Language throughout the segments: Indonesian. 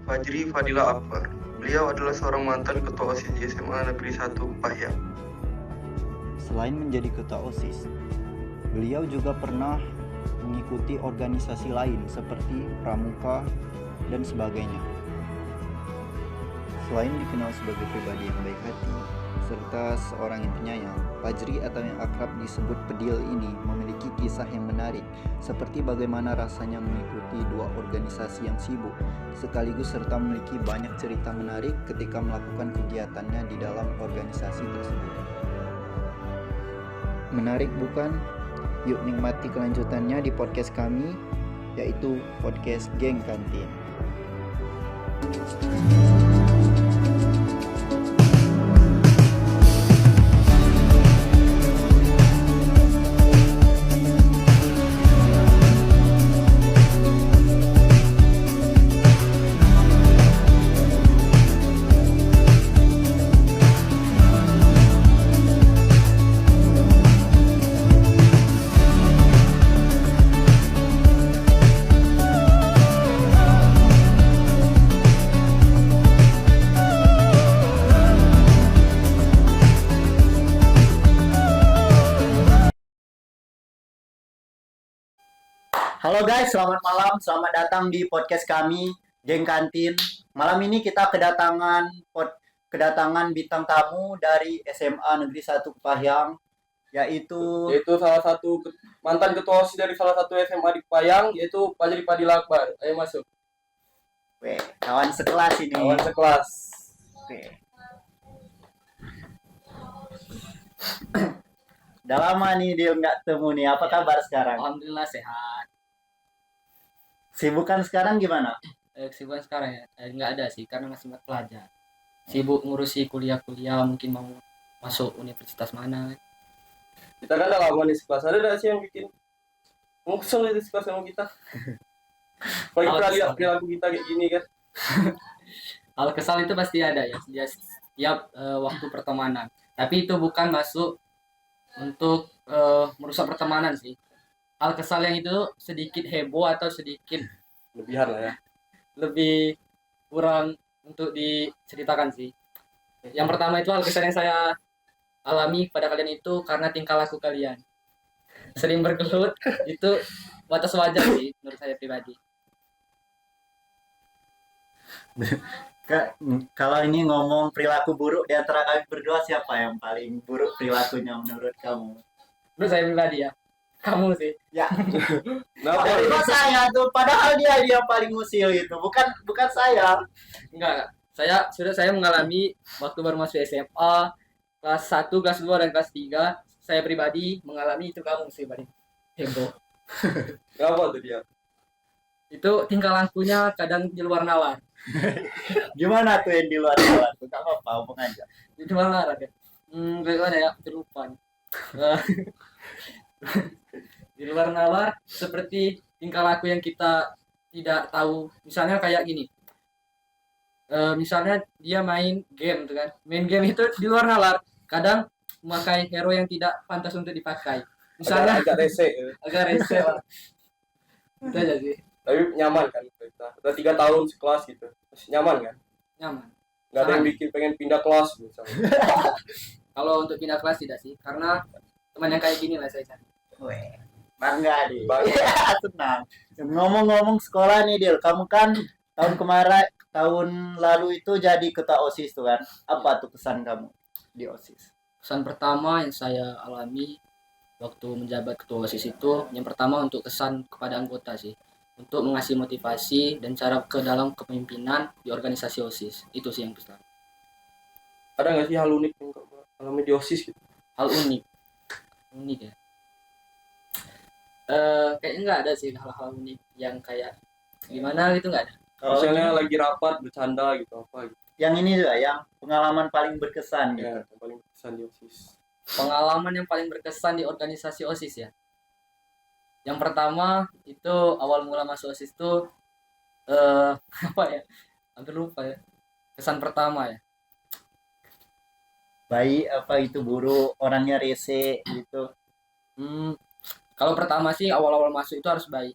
Fajri Fadila Akbar. Beliau adalah seorang mantan ketua OSIS di SMA Negeri 1 Pahyang. Selain menjadi ketua OSIS, beliau juga pernah mengikuti organisasi lain seperti Pramuka dan sebagainya. Selain dikenal sebagai pribadi yang baik hati serta seorang yang penyayang, Fajri atau yang akrab disebut Pedil ini memiliki kisah yang menarik, seperti bagaimana rasanya mengikuti dua organisasi yang sibuk sekaligus serta memiliki banyak cerita menarik ketika melakukan kegiatannya di dalam organisasi tersebut. Menarik bukan? Yuk nikmati kelanjutannya di podcast kami, yaitu podcast Geng Kantin. Halo guys, selamat malam, selamat datang di podcast kami, Geng Kantin. Malam ini kita kedatangan bintang tamu dari SMA Negeri 1 Pahyang, yaitu salah satu mantan ketua OSIS dari salah satu SMA di Payang, yaitu Fajri Fadila Akbar. Ayo masuk. Kawan sekelas ini. Kawan sekelas. Udah lama nih dia nggak temu nih. Apa kabar sekarang? Alhamdulillah sehat. Sibukan sekarang gimana? Kesibukan sekarang ya nggak ada sih karena masih pelajar. Sibuk ngurusi kuliah mungkin mau masuk universitas mana. Kita kan udah lama nih sekelas. Ada nggak sih yang bikin ngusung di sekelas sama kita? Apalagi perilaku kita kayak gini kan. Hal kesal itu pasti ada ya setiap waktu pertemanan. Tapi itu bukan masuk untuk merusak pertemanan sih. Hal kesal yang itu sedikit heboh atau sedikit Lebihan lah ya. lebih kurang untuk diceritakan sih. Yang pertama itu hal kesal yang saya alami pada kalian itu karena tingkah laku kalian. Sering bergelut itu batas wajar sih menurut saya pribadi. Kalau ini ngomong perilaku buruk di antara kami berdua, siapa yang paling buruk perilakunya menurut kamu? Menurut saya pribadi ya. Kamu sih. Ya. Kenapa? Dari saya tuh, padahal dia paling usil itu, bukan saya. Enggak. Saya mengalami waktu baru masuk SMA kelas 1, kelas 2 dan kelas 3. Saya pribadi mengalami itu kamu sih paling heboh. Kenapa tuh dia? Itu tingkah lakunya kadang di luar nalar. Gimana tuh yang di luar nalar tuh? Gak apa-apa, ngomong aja. Di luar nalar ya. Bagaimana ya? Terlupa nih. Di luar nalar seperti tingkah laku yang kita tidak tahu. Misalnya kayak gini. Misalnya dia main game tuh kan. Main game itu di luar nalar. Kadang memakai hero yang tidak pantas untuk dipakai. Misalnya agak rese. agak rese lah. Itu aja sih. Tapi nyaman kan kita. Udah 3 tahun sekelas gitu. Masih nyaman kan? Nyaman. Gak ada yang bikin pengen pindah kelas misalnya. Kalau untuk pindah kelas tidak sih. Karena teman yang kayak gini lah saya cari. Bangga deh. Bangga. Tenang. Ngomong-ngomong sekolah nih, Dil. Kamu kan tahun lalu itu jadi ketua OSIS tuh kan. Apa tuh kesan kamu di OSIS? Kesan pertama yang saya alami waktu menjabat ketua OSIS itu, yang pertama untuk kesan kepada anggota sih. Untuk mengasih motivasi dan cara ke dalam kepemimpinan di organisasi OSIS. Itu sih yang pertama. Ada nggak sih hal unik yang alami di OSIS gitu? Hal unik ya. Kayaknya nggak ada sih hal-hal unik yang kayak gimana gitu, nggak ada. Misalnya lagi rapat bercanda gitu apa gitu. Yang ini juga, yang pengalaman paling berkesan gitu. Ya, yang paling berkesan di OSIS. Pengalaman yang paling berkesan di organisasi OSIS ya. Yang pertama itu awal mula masuk OSIS itu apa ya? Hampir lupa ya. Kesan pertama ya. Baik apa itu buruk, orangnya rese gitu. Kalau pertama sih awal-awal masuk itu harus baik.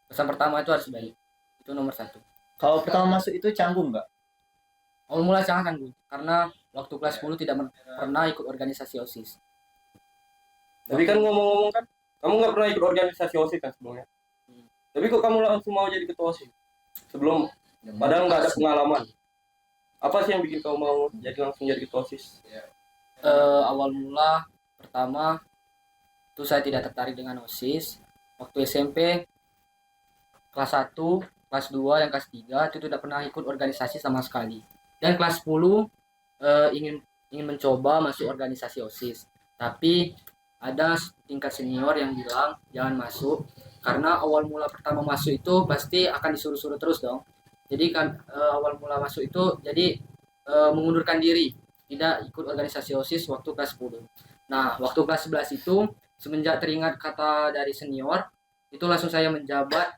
Kesan pertama itu harus baik. Itu nomor 1. Kalau pertama masuk itu canggung nggak? Awal mula sangat canggung karena waktu kelas 10 tidak pernah ikut organisasi OSIS. Tapi kan ngomong-ngomong kan, kamu nggak pernah ikut organisasi OSIS kan sebelumnya. Tapi kok kamu langsung mau jadi ketua OSIS? Sebelum, padahal nggak ada pengalaman. Apa sih yang bikin kamu mau jadi langsung jadi ketua OSIS? Awal mula pertama itu saya tidak tertarik dengan OSIS. Waktu SMP kelas 1, kelas 2, dan kelas 3 itu tidak pernah ikut organisasi sama sekali. Dan kelas 10 ingin mencoba masuk organisasi OSIS. Tapi ada tingkat senior yang bilang jangan masuk karena awal mula pertama masuk itu pasti akan disuruh-suruh terus dong. Jadi kan awal mula masuk itu jadi mengundurkan diri, tidak ikut organisasi OSIS waktu kelas 10. Nah, waktu kelas 11 itu semenjak teringat kata dari senior, itu langsung saya menjabat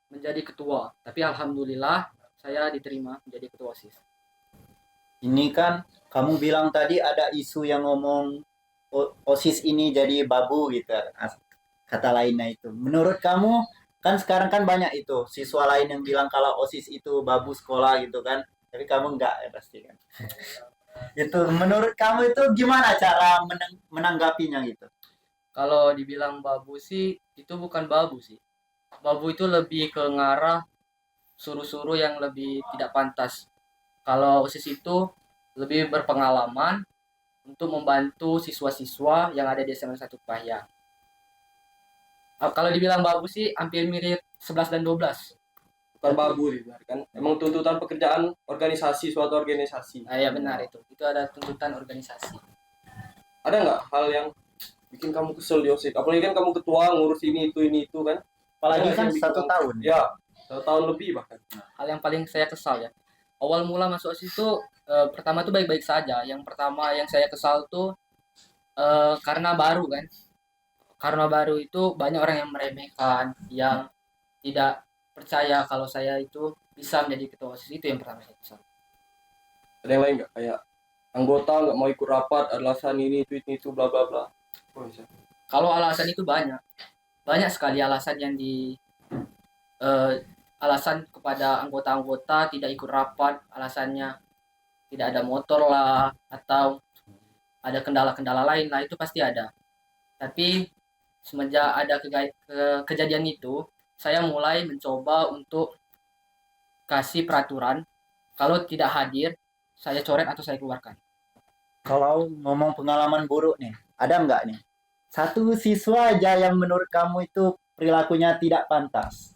menjadi ketua. Tapi alhamdulillah saya diterima menjadi ketua OSIS. Ini kan kamu bilang tadi ada isu yang ngomong OSIS ini jadi babu gitu. Kata lainnya itu. Menurut kamu kan sekarang kan banyak itu siswa lain yang bilang kalau OSIS itu babu sekolah gitu kan. Tapi kamu enggak ya pasti kan. Itu menurut kamu itu gimana cara menanggapinya gitu? Kalau dibilang babu sih, itu bukan babu sih. Babu itu lebih ke ngarah suruh-suruh yang lebih tidak pantas. Kalau OSIS itu lebih berpengalaman untuk membantu siswa-siswa yang ada di SMA 1 Kepahyang. Kalau dibilang babu sih hampir mirip 11 dan 12. Bukan babu gitu kan. Emang tuntutan pekerjaan organisasi, suatu organisasi. Ya benar itu. Itu ada tuntutan organisasi. Ada nggak hal yang bikin kamu kesel di OSIS? Apalagi kan kamu ketua ngurus ini itu kan. Apalagi Ada kan yang bikin 1 kamu- tahun. Ya, 1 tahun lebih bahkan. Hal yang paling saya kesal ya. Awal mula masuk OSIS itu pertama tuh baik-baik saja. Yang pertama yang saya kesal tuh karena baru kan. Karena baru itu banyak orang yang meremehkan, yang tidak percaya kalau saya itu bisa menjadi ketua OSIS. Itu yang pertama saya kesal. Ada yang lain nggak? Kayak anggota nggak mau ikut rapat, alasan ini itu bla bla bla. Oh, bisa. Kalau alasan itu banyak. Banyak sekali alasan yang alasan kepada anggota-anggota tidak ikut rapat, alasannya tidak ada motor lah atau ada kendala-kendala lain lah, itu pasti ada. Tapi semenjak ada kejadian itu, saya mulai mencoba untuk kasih peraturan kalau tidak hadir saya coret atau saya keluarkan. Kalau ngomong pengalaman buruk nih, ada nggak nih? Satu siswa aja yang menurut kamu itu perilakunya tidak pantas.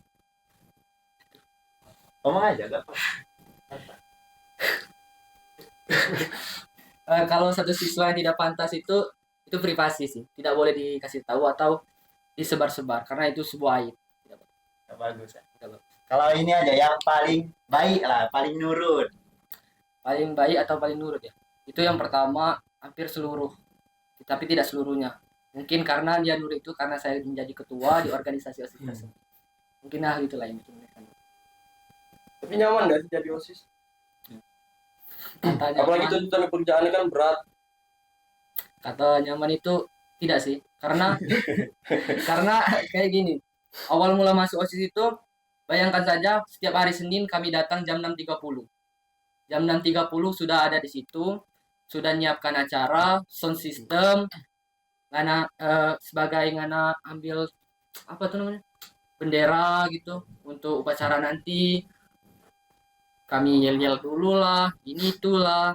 Ngomong aja, gak apa. Kalau satu siswa yang tidak pantas itu privasi sih, tidak boleh dikasih tahu atau disebar-sebar karena itu sebuah aib. Gak bagus ya. Kalau ini aja yang paling baik lah, paling nurut. Paling baik atau paling nurut ya, itu yang pertama hampir seluruh, tapi tidak seluruhnya. Mungkin karena dia nurut itu karena saya menjadi ketua di organisasi OSIS tersebut. Mungkin itulah yang bikin mereka nurut. Tapi nyaman nggak sih jadi OSIS? Kata Apalagi nyaman, tuntutan pekerjaannya kan berat. kata nyaman itu tidak sih, karena kayak gini. Awal mula masuk OSIS itu, bayangkan saja setiap hari Senin kami datang jam 6.30. Jam 6.30 sudah ada di situ, sudah nyiapkan acara, sound system, sebagai ambil apa tuh namanya, bendera gitu untuk upacara nanti. Kami yel-yel dulu lah, ini itulah,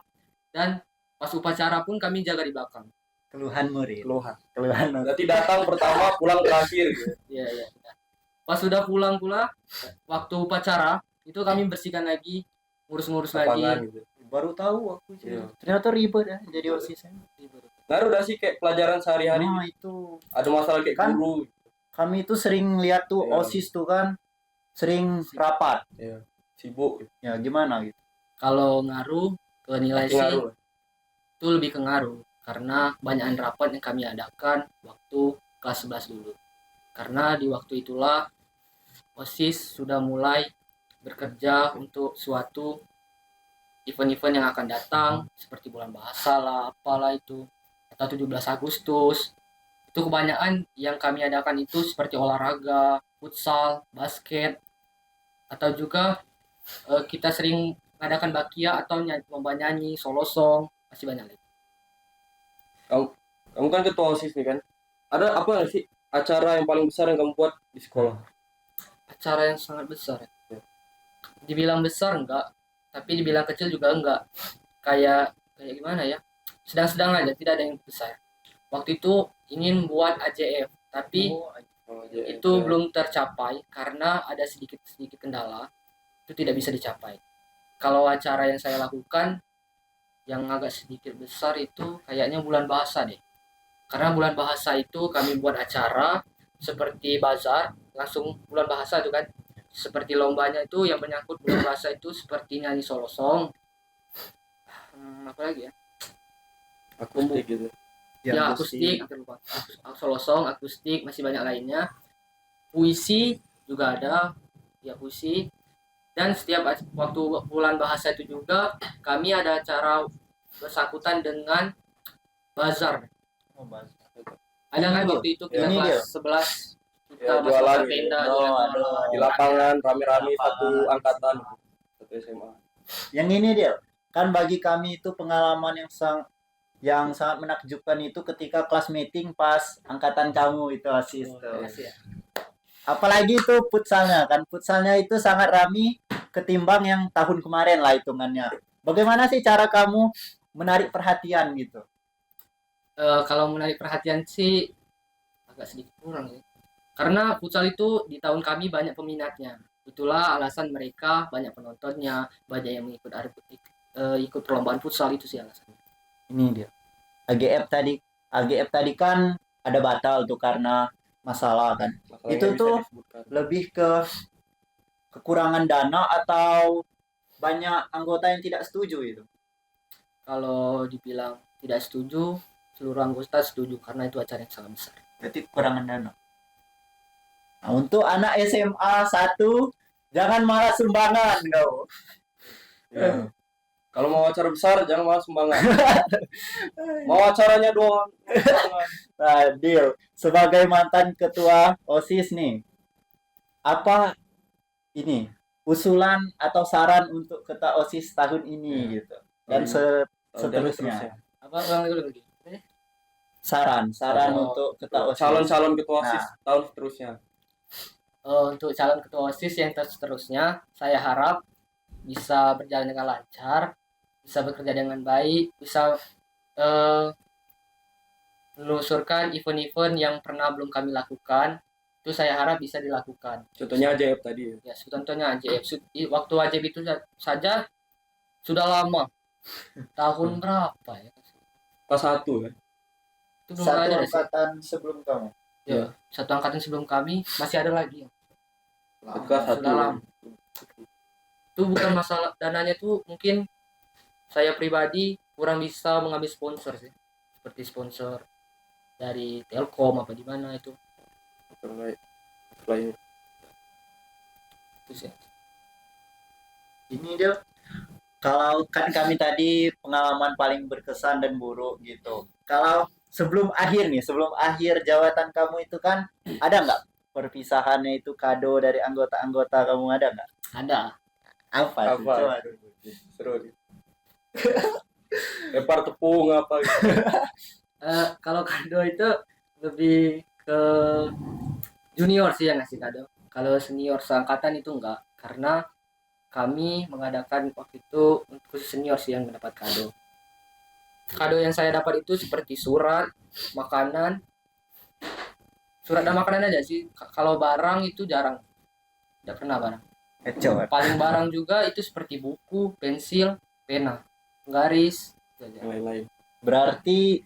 dan pas upacara pun kami jaga di belakang. Keluhan murid. Keluhan. Keluhan murid. Berarti datang pertama, pulang terakhir gitu. Iya. Pas sudah pulang pula, waktu upacara itu kami bersihkan lagi, ngurus-ngurus Lapangan lagi. gitu. Baru tahu aku. Iya. Ternyata ribet ya jadi OSIS. Ngaruh udah sih kayak pelajaran sehari-hari. Nah itu Ada masalah kayak Kan- guru. kami itu sering lihat tuh Iya. OSIS tuh kan sering rapat. Iya. Sibuk. Ya gimana gitu. Kalau ngaruh ke nilai Pasti sih, ngaruh. itu lebih ke ngaruh karena banyakan rapat yang kami adakan waktu kelas 11 dulu. Karena di waktu itulah OSIS sudah mulai bekerja untuk suatu event-event yang akan datang seperti bulan bahasa lah, apalah itu, atau 17 Agustus. Itu kebanyakan yang kami adakan itu seperti olahraga, futsal, basket, atau juga kita sering mengadakan bakia atau lomba nyanyi, solo song, masih banyak lagi. Kamu kan ketua OSIS nih kan. Ada apa nggak sih acara yang paling besar yang kamu buat di sekolah? Acara yang sangat besar. Dibilang besar enggak, tapi dibilang kecil juga enggak. Kayak gimana ya? Sedang-sedang aja, tidak ada yang besar. Waktu itu ingin buat AJF, tapi itu belum tercapai karena ada sedikit kendala. Itu tidak bisa dicapai. Kalau acara yang saya lakukan yang agak sedikit besar itu kayaknya bulan bahasa deh. Karena bulan bahasa itu kami buat acara seperti bazar, langsung bulan bahasa itu kan. Seperti lombanya itu yang menyangkut bulan bahasa itu seperti nyanyi solo song. Apa lagi ya? Akustik gitu. Ya, akustik, hampir lupa. Solo song, akustik, masih banyak lainnya. Puisi juga ada, ya puisi. Dan setiap waktu bulan bahasa itu juga kami ada acara bersangkutan dengan bazar. Ada kan waktu itu kita Ini kelas 11 kita Ya, masuk jualan ke tenda, gitu. jualan. Di lapangan rame-rame satu angkatan, satu SMA. Yang ini dia kan bagi kami itu pengalaman yang sangat menakjubkan itu ketika kelas meeting pas angkatan kamu itu OSIS tuh. Makasih ya. Apalagi itu futsalnya itu sangat ramai ketimbang yang tahun kemarin lah hitungannya. Bagaimana sih cara kamu menarik perhatian gitu? Kalau menarik perhatian sih agak sedikit kurang sih. Karena futsal itu di tahun kami banyak peminatnya. Itulah alasan mereka banyak penontonnya, banyak yang ikut perlombaan futsal, itu sih alasannya. Ini dia. AGF tadi kan ada batal tuh karena masalah kan. Masalahnya Itu bisa tuh disebutkan. lebih ke kekurangan dana atau banyak anggota yang tidak setuju itu. Kalau dibilang tidak setuju, seluruh anggota setuju karena itu acara yang sangat besar. Berarti kekurangan dana. Nah, untuk anak SMA 1 jangan malah sumbangan kau. Ya. Kalau mau acara besar jangan malah sumbangan. Mau acaranya doang. Nah, deal. Sebagai mantan ketua OSIS nih, apa ini usulan atau saran untuk ketua OSIS tahun ini gitu dan seterusnya. Apa ulang lagi? Saran untuk ketua OSIS. Calon-calon ketua OSIS tahun seterusnya. Untuk calon ketua OSIS yang seterusnya, saya harap bisa berjalan dengan lancar, bisa bekerja dengan baik, bisa menelusurkan event-event yang pernah belum kami lakukan. Itu saya harap bisa dilakukan. Contohnya AJF tadi. Ya, contohnya AJF. Waktu AJF itu saja sudah lama. Tahun berapa ya? Kelas 1 kan. Itu belum Satu ada sih. angkatan sebelum kamu. Ya, satu angkatan sebelum kami masih ada lagi. Kelas 1. Sudah lama. Itu bukan masalah dananya tuh, mungkin saya pribadi kurang bisa mengambil sponsor sih. Seperti sponsor dari Telkom apa di mana itu. Selain Itu sih. Ini dia. Kalau kan kami tadi pengalaman paling berkesan dan buruk gitu. Kalau sebelum akhir jabatan kamu itu kan ada nggak perpisahannya itu kado dari anggota-anggota kamu ada nggak? Ada. Apa? Tuh? Apa? Coba. seru nih. Lempar tepung apa gitu. Kalau kado itu lebih ke junior sih yang ngasih kado. Kalau senior seangkatan itu enggak, karena kami mengadakan waktu itu khusus senior sih yang mendapat kado. Kado yang saya dapat itu seperti surat, makanan. Surat dan makanan aja sih. Kalau barang itu jarang. Tidak pernah barang. Coba. Paling barang juga itu seperti buku, pensil, pena, garis, itu aja. Yang lain-lain. Berarti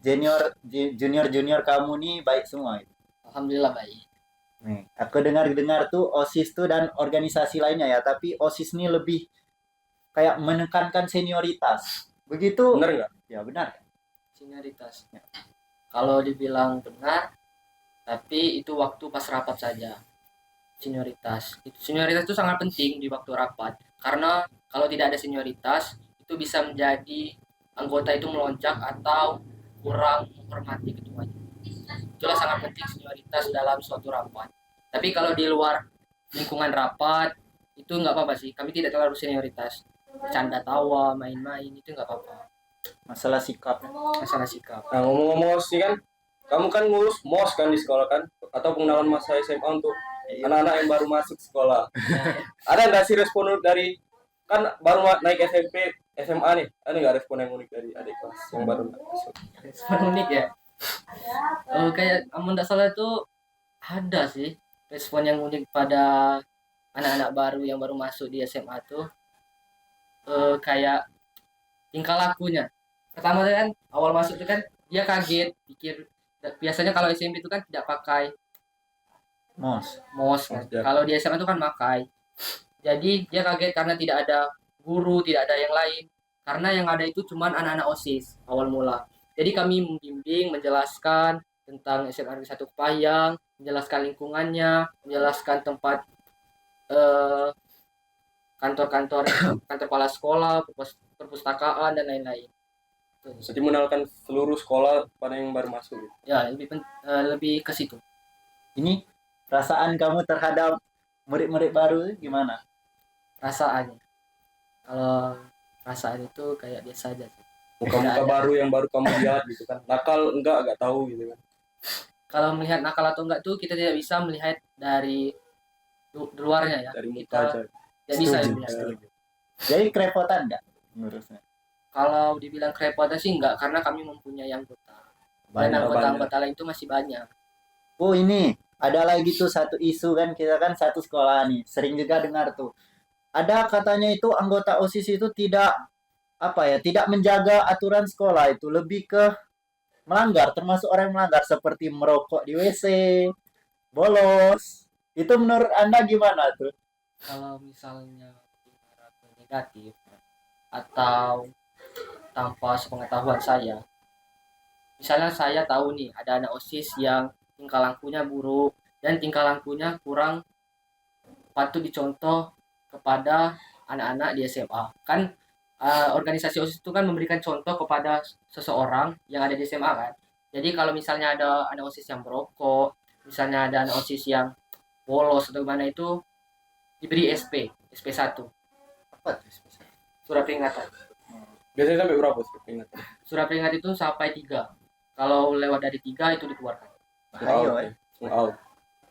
junior kamu nih baik semua. Alhamdulillah baik. Nih, aku dengar tuh OSIS tuh dan organisasi lainnya ya, tapi OSIS nih lebih kayak menekankan senioritas. Begitu? Bener nggak? Ya benar. Senioritas. Kalau dibilang benar, tapi itu waktu pas rapat saja. Senioritas itu sangat penting di waktu rapat, karena kalau tidak ada senioritas itu bisa menjadi anggota itu melonjak atau kurang menghormati ketuanya. Itulah sangat penting senioritas dalam suatu rapat. Tapi kalau di luar lingkungan rapat itu nggak apa-apa sih, kami tidak terlalu senioritas, bercanda tawa main-main itu nggak apa-apa. Masalah sikap. Masalah sikap. Nah, ngomong-ngomong OSIS nih kan, kamu kan ngurus MOS kan di sekolah kan, atau pengenalan masa SMA untuk anak-anak yang baru masuk sekolah. Ada nggak sih respon dari, kan baru naik SMP, SMA nih, ada nggak respon yang unik dari adik kelas yang baru masuk? Respon unik ya. Kayak amun tidak salah itu ada sih respon yang unik pada anak-anak baru yang baru masuk di SMA tuh, kayak tingkah lakunya. Pertama tuh kan awal masuk itu kan dia kaget, pikir biasanya kalau SMP itu kan tidak pakai MOS kan. Ya. Kalau di SMA itu kan pakai. Jadi dia kaget karena tidak ada guru, tidak ada yang lain. Karena yang ada itu cuma anak-anak OSIS awal mula. Jadi kami membimbing, menjelaskan tentang SMA Negeri 1 Kepayang, menjelaskan lingkungannya, menjelaskan tempat kantor-kantor, kantor kepala sekolah, perpustakaan dan lain-lain. Jadi mengenalkan seluruh sekolah pada yang baru masuk. Gitu. Ya, lebih ke situ. Ini perasaan kamu terhadap murid-murid baru gimana? Perasaannya. Kalau perasaan itu kayak biasa aja sih. Muka-muka baru yang baru kamu lihat gitu kan. Nakal enggak tahu gitu kan. Kalau melihat nakal atau enggak tuh kita tidak bisa melihat dari luarnya ya. Dari muka Kita aja. tidak bisa Setuju, melihat. setuju. Jadi kerepotan nggak ngurusnya? Kalau dibilang kerepotan sih enggak, karena kami mempunyai anggota. Dan Banyak. anggota-anggota lain itu masih banyak. Oh ini ada lagi tuh satu isu kan, kita kan satu sekolah nih, sering juga dengar tuh. Ada katanya itu anggota OSIS itu tidak tidak menjaga aturan sekolah, itu lebih ke melanggar, termasuk orang yang melanggar seperti merokok di WC, bolos. Itu menurut Anda gimana tuh? Kalau misalnya negatif atau tanpa sepengetahuan saya, misalnya saya tahu nih ada anak OSIS yang tingkah lakunya buruk dan tingkah lakunya kurang patut dicontoh kepada anak-anak di SMA. Kan organisasi OSIS itu kan memberikan contoh kepada seseorang yang ada di SMA kan. Jadi kalau misalnya ada anak OSIS yang berokok, misalnya ada anak OSIS yang bolos atau gimana, itu diberi SP1, Apa tuh? surat peringatan. Biasanya sampai berapa sih peringatan? Surat peringatan itu sampai 3. Kalau lewat dari 3 itu dikeluarkan. Bahaya, Out.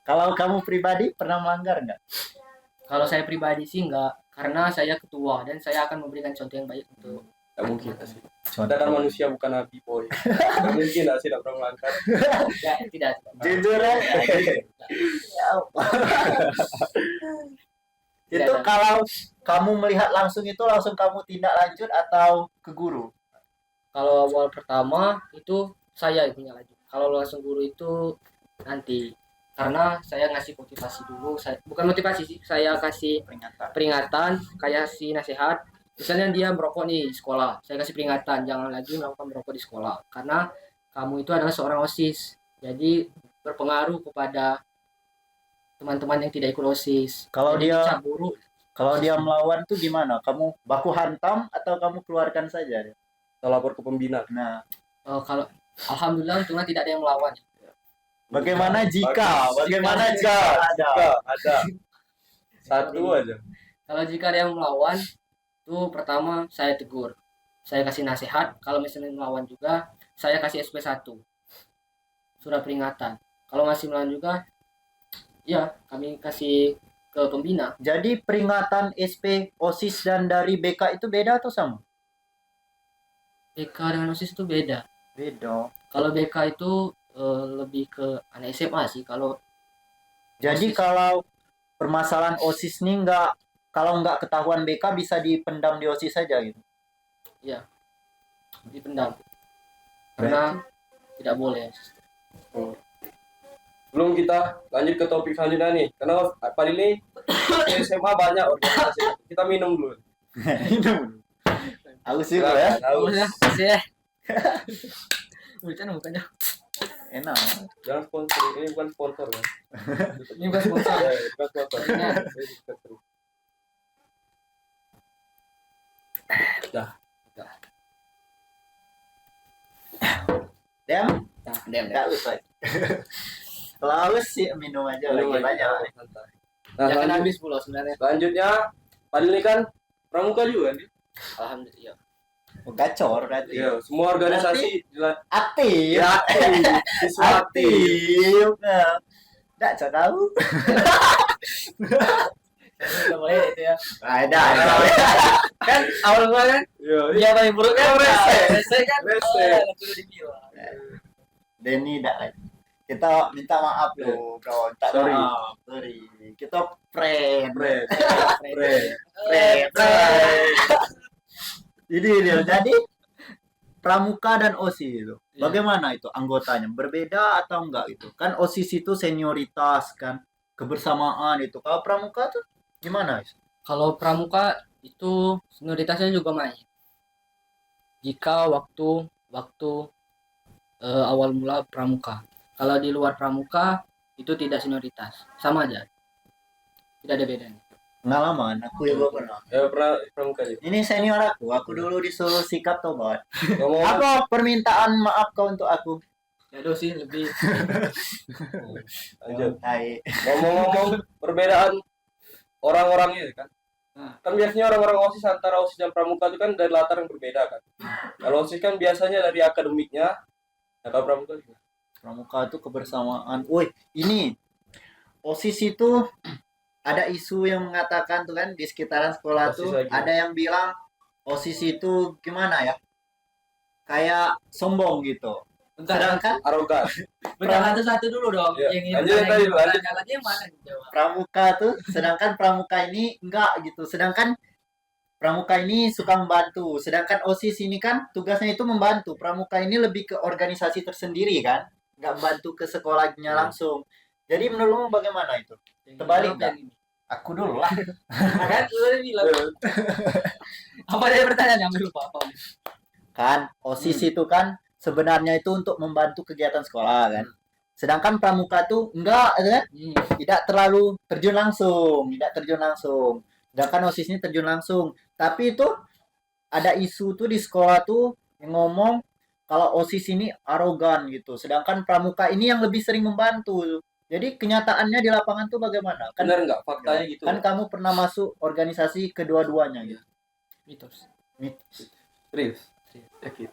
Kalau kamu pribadi pernah melanggar nggak? Kalau saya pribadi sih enggak, karena saya ketua dan saya akan memberikan contoh yang baik untuk Tidak mungkin sih. Kita kan manusia bukan nabi boy. Tidak mungkin lah sih tidak pernah melanggar. ya, tidak. Jujur aja. Ya Allah. Itu Tidak ada. kalau kamu melihat langsung itu langsung kamu tindak lanjut atau ke guru? Kalau awal pertama itu saya yang lanjut. Kalau langsung guru itu nanti, karena saya ngasih motivasi dulu. Bukan motivasi sih, saya kasih peringatan, kayak si nasihat. Misalnya dia merokok nih di sekolah, saya kasih peringatan jangan lagi melakukan merokok di sekolah karena kamu itu adalah seorang OSIS, jadi berpengaruh kepada teman-teman yang tidak ikut OSIS. Kalau Jadi dia dicap buruk. Kalau dia melawan tuh gimana? Kamu baku hantam atau kamu keluarkan saja? Kita lapor ke pembina. Nah, Kalau alhamdulillah untungnya tidak ada yang melawan. bagaimana jika? Bagus. Bagaimana jika ada? Ada. Satu aja. Kalau jika ada yang melawan, itu pertama saya tegur, saya kasih nasihat. Kalau misalnya melawan juga, saya kasih SP1, surat peringatan. Kalau masih melawan juga, ya kami kasih ke pembina. Jadi peringatan SP, OSIS dan dari BK itu beda atau sama? BK dengan OSIS itu beda. Beda. Kalau BK itu lebih ke anak SMA sih. Kalau Jadi OSIS. kalau permasalahan OSIS nih kalau nggak ketahuan BK bisa dipendam di OSIS saja gitu. dipendam, karena tidak boleh. Belum kita lanjut ke topik selanjutnya nih. Karena kali ini di SMA banyak organisasi. Kita minum dulu. Minum. Aku sih ya. Haus. Saya bukannya Enak. Jangan sponsor. Ini bukan sponsor kan. ini bukan sponsor. Ya, bukan sponsor. Iya. Dah. Dem, Dem. nggak usah. Kalau haus sih minum aja Minum lagi aja. banyak. Santai. Nah, Ya kan lanjut- habis pula sebenarnya. selanjutnya Padil ini kan pramuka juga nih. Alhamdulillah. Oh, gacor berarti. Iya, semua organisasi Aktif. ya siswa aktif. Nah, enggak tahu. Enggak boleh itu ya. Ada. Kan awal gua kan Iya, dia paling buruk kan Rese. Rese kan. Rese. Oh, kudu dibilang. Denny enggak. Kita minta maaf loh, bro. Minta Sorry. maaf. Sorry. Kita friend. Bre. Jadi pramuka dan OSIS itu. Iya. Bagaimana itu anggotanya? Berbeda atau enggak itu? Kan OSIS itu senioritas kan, kebersamaan itu. Kalau pramuka tuh gimana? Kalau pramuka itu senioritasnya juga main. Jika waktu awal mula pramuka. Kalau di luar pramuka itu tidak senioritas, sama aja. Tidak ada bedanya. Pengalaman aku juga pernah. Ya pramuka juga. Ini senior aku dulu disuruh sikap tobat. Ngomong Apa permintaan maaf kau untuk aku? Ya sih lebih lanjut. Hai. Ngomong-ngomong perbedaan orang-orangnya kan. Nah. Kan biasanya orang-orang OSIS antara OSIS dan pramuka itu kan dari latar yang berbeda kan. Kalau OSIS kan biasanya dari akademiknya, nah kalau pramuka juga. Pramuka itu kebersamaan. Woi, ini OSIS itu ada isu yang mengatakan tuh kan di sekitaran sekolah OSIS tuh lagi. ada yang bilang OSIS itu gimana ya? Kayak sombong gitu. bentar, Sedangkan Arogan. bentar satu dulu dong. Ya, Yang ini lanjut, lanjut. lagi yang mana yang jawab? pramuka tuh, sedangkan pramuka ini enggak gitu. Sedangkan pramuka ini suka membantu. Sedangkan OSIS ini kan tugasnya itu membantu. Pramuka ini lebih ke organisasi tersendiri kan, nggak membantu ke sekolahnya langsung. Jadi menurutmu bagaimana itu? Terbalik Yang ini. Aku dulu lah. Kan udah bilang. Apa dia pertanyaan yang lupa apa? Kan OSIS itu kan sebenarnya itu untuk membantu kegiatan sekolah kan. Sedangkan pramuka tuh enggak kan? Tidak terlalu terjun langsung, tidak terjun langsung. Sedangkan OSIS ini terjun langsung. Tapi itu ada isu tuh di sekolah tuh yang ngomong kalau OSIS ini arogan gitu. Sedangkan pramuka ini yang lebih sering membantu. Jadi kenyataannya di lapangan tuh bagaimana? Kan Benar nggak faktanya gitu? kan kamu pernah masuk organisasi kedua-duanya gitu. Mitos. Serius. Yakin.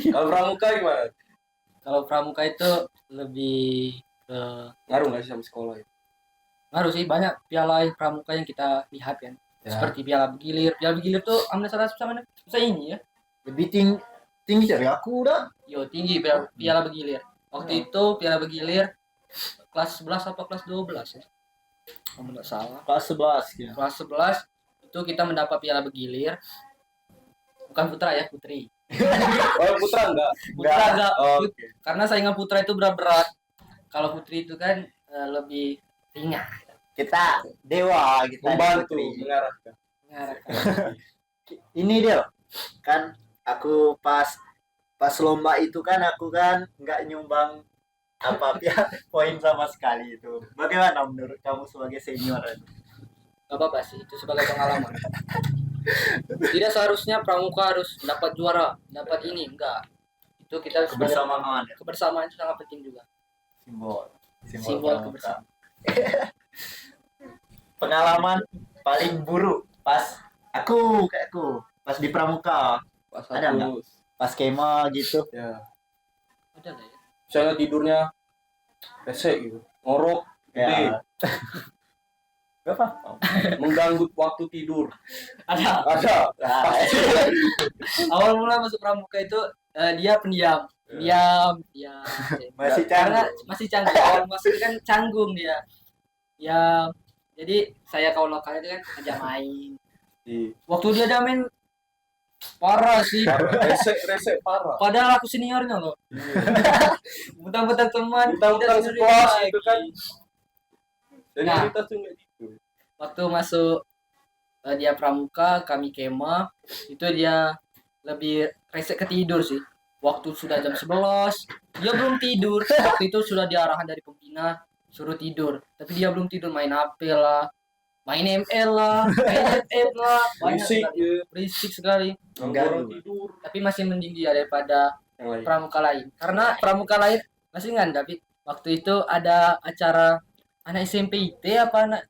Kalau pramuka gimana? Kalau pramuka itu lebih ke Ngaruh nggak sih sama sekolah itu? ngaruh sih, banyak piala pramuka yang kita lihat kan. Ya. Seperti piala bergilir. Piala bergilir tuh ambil salah sama susah ini ya. Lebih tinggi dari aku udah. Yo tinggi piala bergilir. Waktu itu piala bergilir kelas 11 apa kelas 12 ya. Kalau nggak salah. Kelas 11 gitu. Kelas 11 itu kita mendapat piala bergilir. Bukan putra ya, putri. Oh putra enggak? Putra enggak. Oh, Karena saingan putra itu berat-berat. Kalau putri itu kan lebih ringan. Kita dewa, kita membantu, putri. mengarahkan. Mengarahkan. Ini dia kan aku pas lomba itu kan aku kan nggak nyumbang apa ya poin sama sekali itu. Bagaimana menurut kamu sebagai senior? Gak apa-apa sih, itu sebagai pengalaman. Tidak seharusnya pramuka harus dapat juara, dapat ini, enggak. Itu kita sebagai Kebersamaan. kebersamaan itu sangat penting juga. Simbol Simbol pramuka. Pengalaman paling buruk pas kayak aku pas di pramuka, Pas Ada nggak? aku, pas kema gitu. ya. Udah lah ya. Misalnya tidurnya pesek gitu, ngorok, gede, Ya. Berapa? mengganggu waktu tidur. Ada. Ada. Awal mula masuk pramuka itu dia pendiam. Diam, ya. Masih Karena canggung. masih canggung. Awal masuk kan canggung dia. Ya, jadi saya kawan lokal itu kan ajak main. Di Waktu dia ada main parah sih. resek parah. Padahal aku seniornya loh. Butang-butang teman, Butang-butang tidak sekelas senior itu kan. lagi. Jadi Nah. kita tuh nggak gitu. Waktu masuk dia pramuka, kami kema, itu dia lebih resek ketidur sih. Waktu sudah jam 11, dia belum tidur. Waktu itu sudah diarahan dari pembina suruh tidur, tapi dia belum tidur, main HP lah, main ML lah, main FF lah, banyak Berisik, sekali. ya. Berisik sekali. Ganggu tidur. Tapi masih mending dia daripada Yang lain. pramuka lain. Karena pramuka lain masih ingat, tapi waktu itu ada acara anak SMP IT apa anak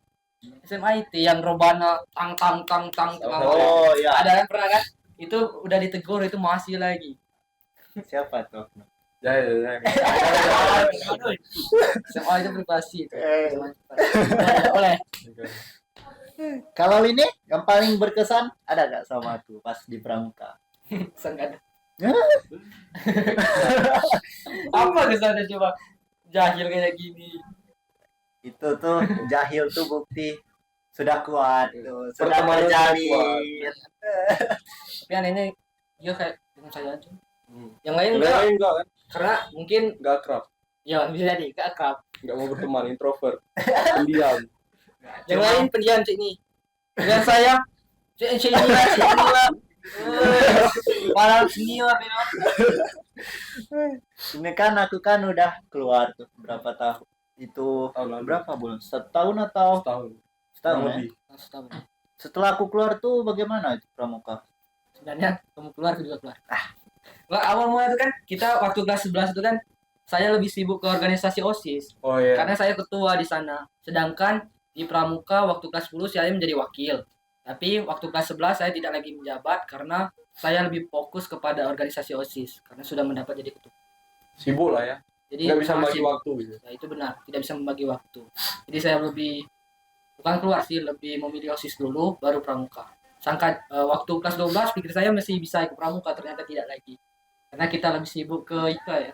SMA IT yang robana tang tang tang tang tang. Oh ya, Ada kan pernah kan? Itu udah ditegur itu masih lagi. siapa tuh? Jangan. SMA itu privasi itu. SMA itu privasi. Tidak boleh. Kalau ini yang paling berkesan ada gak sama aku pas di Pramuka? Sangat. Apa kesannya coba jahil kayak gini? Itu tuh jahil tuh bukti sudah kuat tuh, sudah Pertemanan sudah terjalin. Tapi anehnya dia kayak dengan saya aja. Hmm. Yang lain Yang enggak, lain enggak kan? karena mungkin Enggak akrab. ya bisa jadi enggak akrab. Enggak mau berteman, introvert. Pendiam. Yang lain pendiam cik ini. Dengan saya cik ini lah, cik ini lah. Malah sini lah memang. Ini kan aku kan udah keluar tuh berapa tahun? Itu Tahun lalu. berapa bulan? Setahun atau Setahun. setahun ya? Lebih. Setahun. Setelah aku keluar tuh bagaimana itu Pramuka? Sebenarnya kamu keluar aku juga keluar. Nggak, awal mulai itu kan kita waktu kelas 11 itu kan saya lebih sibuk ke organisasi OSIS Oh iya. karena saya ketua di sana. Sedangkan di Pramuka waktu kelas 10 saya menjadi wakil. Tapi waktu kelas 11 saya tidak lagi menjabat karena saya lebih fokus kepada organisasi OSIS karena sudah mendapat jadi ketua. Sibuk lah ya. Jadi Nggak bisa sangat bagi sibuk. waktu gitu. Ya, itu benar, tidak bisa membagi waktu. Jadi saya lebih bukan keluar sih, lebih memilih OSIS dulu baru Pramuka. Sangka waktu kelas 12 pikir saya masih bisa ikut Pramuka, ternyata tidak lagi. Karena kita lebih sibuk ke IKA ya,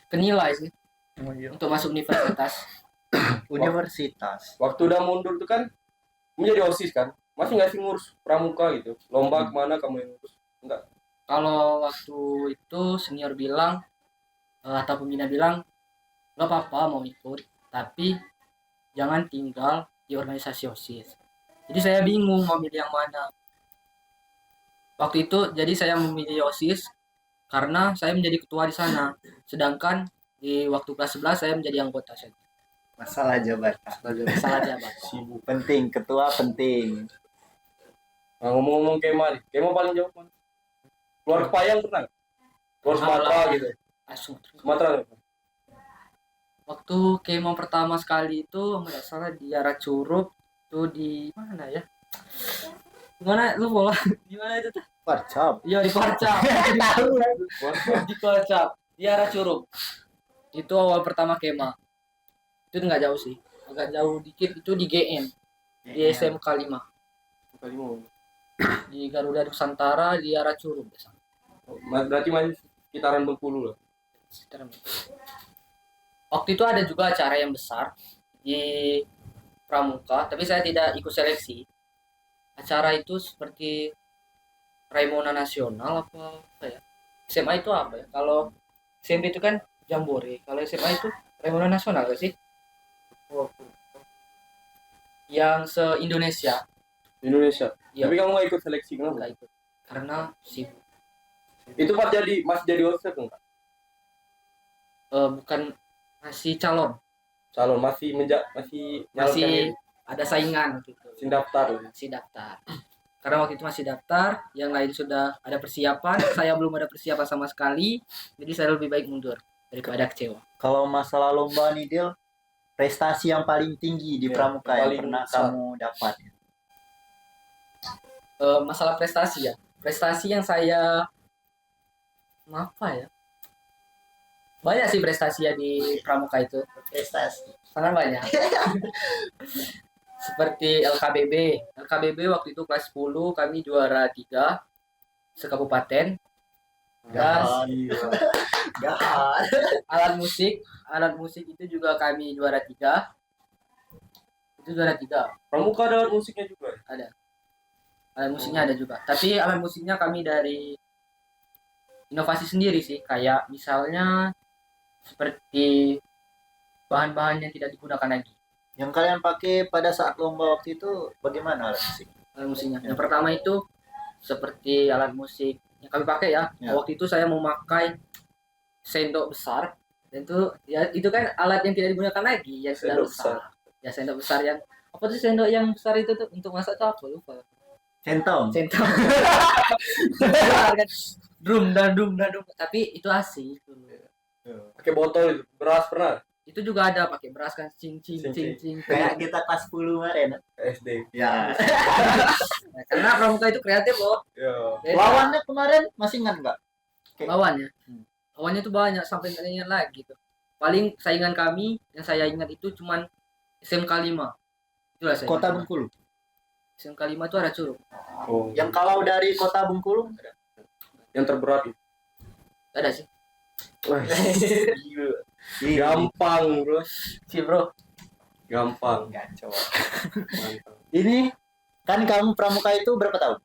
ke nilai sih untuk masuk universitas. Universitas. Waktu udah mundur tuh kan menjadi OSIS kan. Masih nggak sih ngurus pramuka gitu. Lomba kemana kamu yang ngurus? Enggak. Kalau waktu itu senior bilang atau pembina bilang nggak apa-apa mau ikut, tapi jangan tinggal di organisasi OSIS. Jadi saya bingung mau milih yang mana. Waktu itu jadi saya memilih OSIS karena saya menjadi ketua di sana. Sedangkan di waktu kelas 11 saya menjadi anggota saja. Masalah jabatan. Salah jabatan. Sibuk. Penting, ketua penting. Nah, ngomong-ngomong Kema nih. Kema paling jauh mana? Keluar ke Payang pernah nggak? Keluar Sumatera gitu. Sumatera nggak? Waktu kemo pertama sekali itu nggak salah di arah Curug itu di mana ya? Gimana lu bola? Gimana itu tuh? Warcap. Iya di Parcap. Di Parcap. Di arah Curug. Itu awal pertama kema. Itu nggak jauh sih. Agak jauh dikit itu di GN. Di SMK 5. Di Garuda Nusantara di arah Curug. Berarti masih sekitaran Bengkulu lah. Waktu itu ada juga acara yang besar di Pramuka, tapi saya tidak ikut seleksi. Acara itu seperti Raimuna Nasional apa ya? SMA itu apa ya? Kalau SMP itu kan Jambore, kalau SMA itu Raimuna Nasional gak sih? Yang se-Indonesia. Indonesia. Iya. Tapi kamu nggak ikut seleksi Enggak kenapa? ikut. Karena sibuk. Itu masih jadi OSIS enggak? Bukan masih calon, Calon masih nyalurkan masih diri. ada saingan gitu. Masih daftar. Masih daftar. Karena waktu itu masih daftar, yang lain sudah ada persiapan, saya belum ada persiapan sama sekali, jadi saya lebih baik mundur daripada kecewa. Kalau masalah lomba nih Del, prestasi yang paling tinggi di Ya, Pramuka yang paling pernah besar. kamu dapat. Masalah prestasi ya, prestasi yang saya apa ya, banyak sih prestasi ya di Pramuka itu, Prestasi. sangat banyak. Seperti LKBB waktu itu kelas 10 kami juara 3 sekabupaten. Dan Gahat. alat musik itu juga kami juara 3. Itu juara 3. Pramuka ada musiknya juga. Ada. Alat musiknya ada juga. Tapi alat musiknya kami dari inovasi sendiri sih. Kayak misalnya seperti bahan-bahan yang tidak digunakan lagi. Yang kalian pakai pada saat lomba waktu itu bagaimana alat musik? Alat musiknya. Yang pertama itu seperti alat musik yang kami pakai ya. Ya. Waktu itu saya memakai sendok besar. Dan itu kan alat yang tidak digunakan lagi, yang sudah Sendok besar. Ya sendok besar yang apa tuh sendok yang besar itu tuh untuk masak tuh apa lupa. Centong. Centang. Drum. Tapi itu asik. Pakai botol itu. Beras pernah? itu juga ada pakai beras kan, cing cing Cing, cing cing. cing. Kayak kita kelas 10 kemarin. SD. Ya. Nah, karena pramuka itu kreatif loh. Ya. Beda. Lawannya kemarin masih ingat nggak? Lawannya. Hmm. Lawannya tuh banyak sampai nggak ingat lagi gitu. Paling saingan kami yang saya ingat itu cuman SMK 5. Itulah saya. Kota ingat. Bengkulu. SMK 5 itu ada Curug. Oh. Yang kalau dari Kota Bengkulu Yang terberat itu. Ada sih. Wah, gila. Gampang, Bro. Si bro. Gampang. Gacor. Mantap. Ini kan kamu pramuka itu berapa tahun?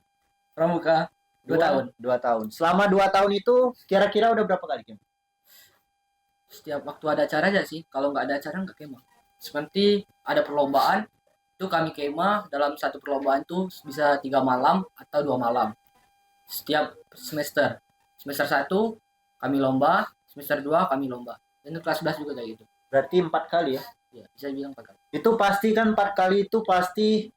Pramuka 2 tahun. 2 tahun. Selama 2 tahun itu kira-kira udah berapa kali Kim? Setiap waktu ada acara aja sih. Kalau nggak ada acara nggak kemah. Seperti ada perlombaan, itu kami kemah dalam satu perlombaan tuh bisa 3 malam atau 2 malam. Setiap semester. Semester 1 kami lomba, semester 2 kami lomba. Dan itu kelas 11 juga kayak gitu. Berarti 4 kali ya? Ya, bisa bilang 4 kali. Itu pasti kan 4 kali itu pasti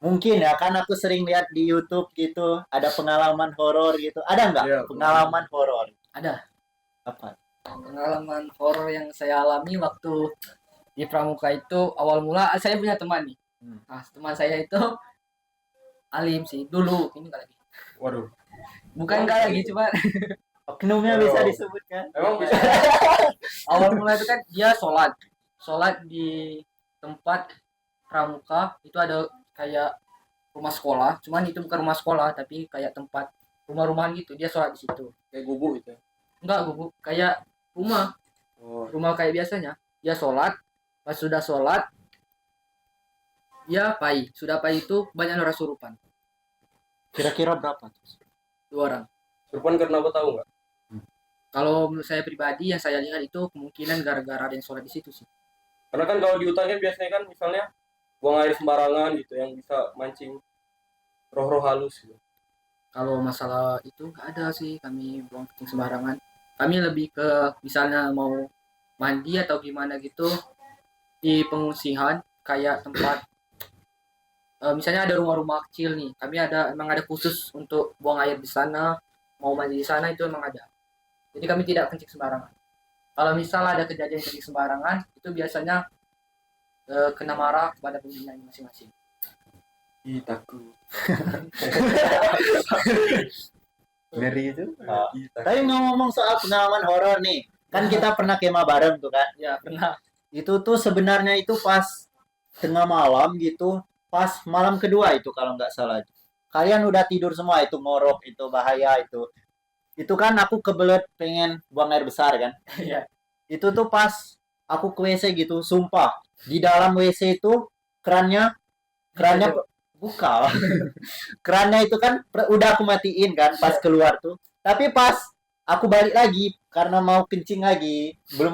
mungkin ya, kan aku sering lihat di YouTube gitu, ada pengalaman horor gitu. Ada nggak Iya. pengalaman horor? Ada Apa? pengalaman horor yang saya alami waktu di pramuka itu. Awal mula saya punya teman nih. Nah, teman saya itu alim sih dulu, ini nggak lagi. Waduh. Bukan nggak lagi, cuma Oknumnya Oh. bisa disebutkan? Emang bisa. awal mula itu kan dia sholat di tempat pramuka itu ada kayak rumah sekolah, cuman itu bukan rumah sekolah tapi kayak tempat rumah-rumahan gitu. Dia sholat di situ. Kayak gubuk gitu ya. Enggak, gubuk, kayak Oh. rumah kayak biasanya. Dia sholat, pas sudah sholat dia pai, sudah pai itu banyak orang surupan, Kira-kira berapa? 2 orang. Surupan karena apa tahu nggak? Kalau menurut saya pribadi yang saya lihat itu kemungkinan gara-gara ada yang sholat di situ sih. Karena kan kalau di hutan kan biasanya kan misalnya buang air sembarangan gitu yang bisa mancing roh-roh halus gitu. Kalau masalah itu nggak ada sih kami buang kencing sembarangan. Kami lebih ke misalnya mau mandi atau gimana gitu di pengungsian kayak tempat misalnya ada rumah-rumah kecil nih. Kami emang ada khusus untuk buang air di sana, mau mandi di sana itu emang ada. Jadi kami tidak kencing sembarangan. Kalau misal ada kejadian kencing sembarangan itu biasanya kena marah kepada pembinanya masing-masing. Ih, takut. Ngeri itu. Ih, takut. Tapi ngomong soal pengalaman horor nih, kan kita pernah kemah bareng tuh kan. Ya pernah. Itu tuh sebenarnya itu pas tengah malam gitu, pas malam kedua itu kalau nggak salah. Kalian udah tidur semua, itu ngorok, itu bahaya itu. Itu kan aku kebelet pengen buang air besar kan. Iya. Itu tuh pas aku ke WC gitu, sumpah. Di dalam WC itu kerannya buka. Kerannya itu kan udah aku matiin kan pas keluar tuh. Tapi pas aku balik lagi karena mau kencing lagi, belum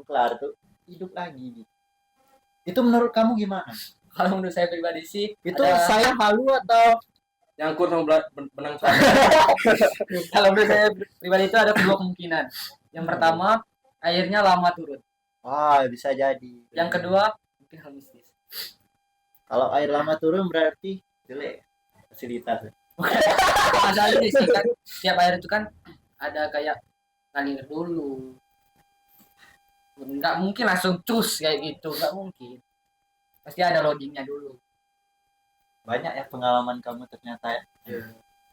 kelar tuh, hidup lagi gitu. Itu menurut kamu gimana? Kalau menurut saya pribadi sih Itu ada- saya halu atau Nyangkut sama benang saya. kalau menurut saya pribadi itu ada 2 kemungkinan. Yang pertama, airnya lama turun. bisa jadi. Yang kedua, mungkin hal mistis. Kalau air lama turun berarti jelek fasilitas. Ada aja sih kan. Tiap air itu kan ada kayak ngalir dulu. Nggak mungkin langsung cus kayak gitu, nggak mungkin. Pasti ada loadingnya dulu. Banyak ya pengalaman kamu ternyata ya. Iya.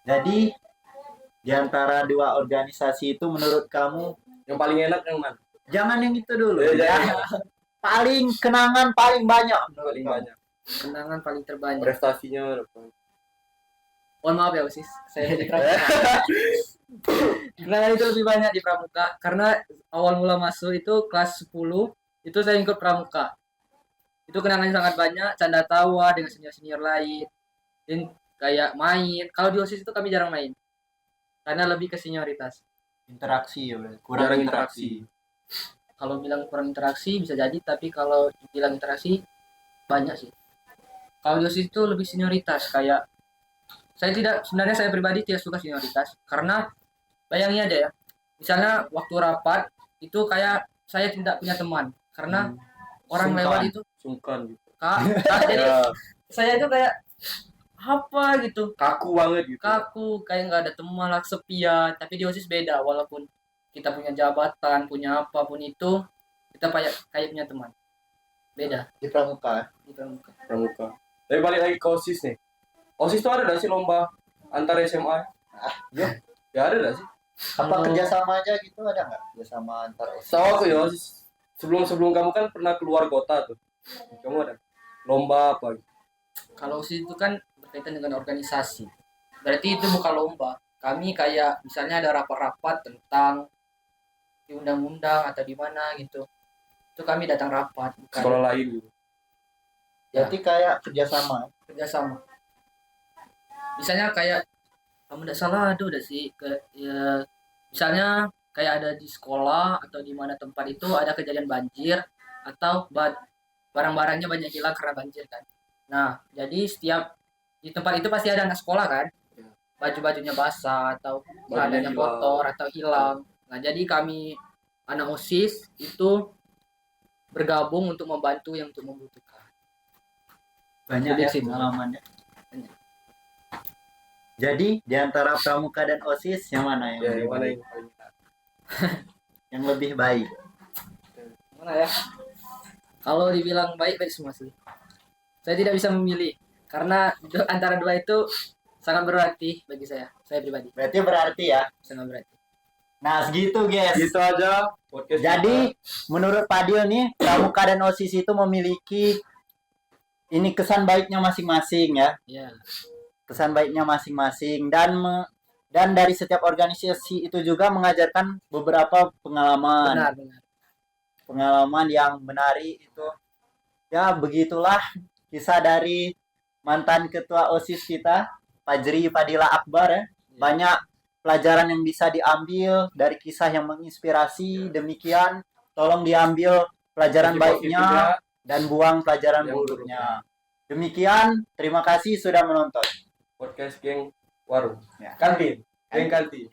Jadi di antara 2 organisasi itu menurut kamu Yang paling enak yang mana? jangan yang itu dulu. Iya, Ya. iya. Paling kenangan paling banyak menurut Paling kamu. banyak. Kenangan paling terbanyak. Prestasinya berapa? Mohon maaf ya Usis, saya di pramuka. Kenangan itu lebih banyak di pramuka karena awal mula masuk itu kelas 10 itu saya ikut pramuka. Itu kenangannya sangat banyak, canda tawa dengan senior-senior lain. Dan kayak main. Kalau di OSIS itu kami jarang main. Karena lebih ke senioritas. Interaksi ya, Jarang interaksi. Kalau bilang kurang interaksi bisa jadi, tapi kalau bilang interaksi banyak sih. Kalau di OSIS itu lebih senioritas, kayak sebenarnya saya pribadi tidak suka senioritas karena bayangin aja ya. Misalnya waktu rapat itu kayak saya tidak punya teman karena orang Sungkan. lewat itu Sungkan gitu. jadi Ya, saya itu kayak apa gitu, kaku banget gitu. kaku, kayak nggak ada teman lah, kesepian. Tapi di OSIS beda, walaupun kita punya jabatan, punya apapun itu, kita kayak punya teman. Beda Di pramuka. di pramuka. Pramuka. Tapi balik lagi ke OSIS nih. OSIS tuh ada gak sih lomba antar SMA? Ya. Ya ada gak sih? Apa Kalau- kerjasama aja gitu ada nggak? Kerjasama antar OSIS? Tahu aku ya OSIS. Sebelum kamu kan pernah keluar kota tuh. Kamu ada lomba apa? Kalau OSIS itu kan berkaitan dengan organisasi. Berarti itu bukan lomba. Kami kayak misalnya ada rapat-rapat tentang di undang-undang atau di mana gitu. Itu kami datang rapat, bukan Sekolah lain gitu. Berarti kayak kerjasama. kerjasama. Misalnya kayak kamu tidak salah, aduh udah sih ya, misalnya kayak ada di sekolah atau di mana tempat itu ada kejadian banjir atau barang-barangnya banyak hilang karena banjir kan. Nah, jadi setiap di tempat itu pasti ada anak sekolah kan, baju-bajunya basah atau Bajunya badannya hilang. kotor atau hilang. Nah, jadi kami anak OSIS itu bergabung untuk membantu yang untuk membutuhkan. Banyak Jadi ya sih, pengalamannya. banyak. Jadi di antara pramuka dan OSIS yang mana yang Ya, lebih yang mana baik? yang paling Yang lebih baik? Mana ya? Kalau dibilang baik-baik semua sih. Saya tidak bisa memilih karena antara dua itu sangat berarti bagi saya pribadi Berarti ya. sangat berarti. Nah segitu guys. gitu aja podcast Jadi menurut Padil nih pramuka dan OSIS itu memiliki ini kesan baiknya masing-masing ya. Ya, Kesan baiknya masing-masing dan dari setiap organisasi itu juga mengajarkan beberapa pengalaman benar. pengalaman yang menarik itu. Ya begitulah kisah dari mantan ketua OSIS kita Fajri Fadila Akbar ya. Banyak pelajaran yang bisa diambil dari kisah yang menginspirasi. Demikian tolong diambil pelajaran Sisi baiknya positifnya. dan buang pelajaran Yang buruknya. Demikian, terima kasih sudah menonton. podcast geng warung Ya. kantin geng kantin